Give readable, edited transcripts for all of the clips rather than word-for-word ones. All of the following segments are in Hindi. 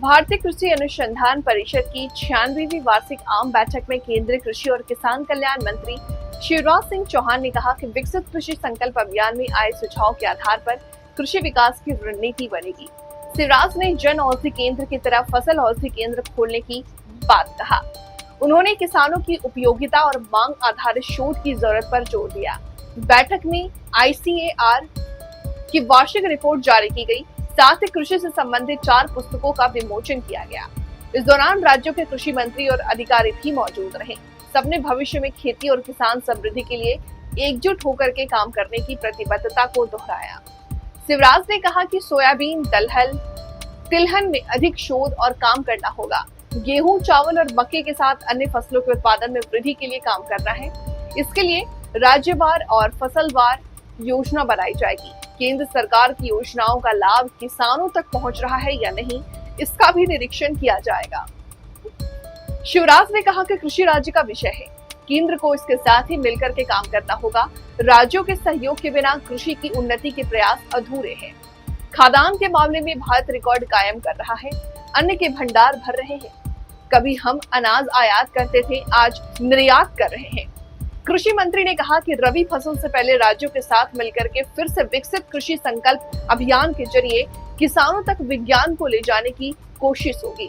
भारतीय कृषि अनुसंधान परिषद की 96वीं वार्षिक आम बैठक में केंद्रीय कृषि और किसान कल्याण मंत्री शिवराज सिंह चौहान ने कहा कि विकसित कृषि संकल्प अभियान में आए सुझाव के आधार पर कृषि विकास की रणनीति बनेगी। शिवराज ने जन औषधि केंद्र की तरह फसल औषधि केंद्र खोलने की बात कहा। उन्होंने किसानों की उपयोगिता और मांग आधारित शोध की जरूरत पर जोर दिया। बैठक में ICAR की वार्षिक रिपोर्ट जारी की गई। साथ ही कृषि से संबंधित 4 पुस्तकों का विमोचन किया गया। इस दौरान राज्यों के कृषि मंत्री और अधिकारी भी मौजूद रहे। सबने भविष्य में खेती और किसान समृद्धि के लिए एकजुट होकर के काम करने की प्रतिबद्धता को दोहराया। शिवराज ने कहा कि सोयाबीन, दलहन, तिलहन में अधिक शोध और काम करना होगा। गेहूं, चावल और मक्के के साथ अन्य फसलों के उत्पादन में वृद्धि के लिए काम करना है। इसके लिए राज्यवार और फसलवार योजना बनाई जाएगी। केंद्र सरकार की योजनाओं का लाभ किसानों तक पहुंच रहा है या नहीं, इसका भी निरीक्षण किया जाएगा। शिवराज ने कहा कि कृषि राज्य का विषय है। केंद्र को इसके साथ ही मिलकर के काम करना होगा। राज्यों के सहयोग के बिना कृषि की उन्नति के प्रयास अधूरे हैं। खाद्यान्न के मामले में भारत रिकॉर्ड कायम कर रहा है। अन्न के भंडार भर रहे हैं। कभी हम अनाज आयात करते थे, आज निर्यात कर रहे हैं। कृषि मंत्री ने कहा कि रबी फसल से पहले राज्यों के साथ मिलकर के फिर से विकसित कृषि संकल्प अभियान के जरिए किसानों तक विज्ञान को ले जाने की कोशिश होगी।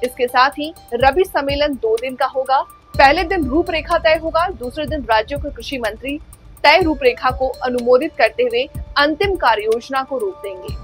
इसके साथ ही रबी सम्मेलन 2 दिन का होगा। पहले दिन रूपरेखा तय होगा, दूसरे दिन राज्यों के कृषि मंत्री तय रूपरेखा को अनुमोदित करते हुए अंतिम कार्य योजना को रूप देंगे।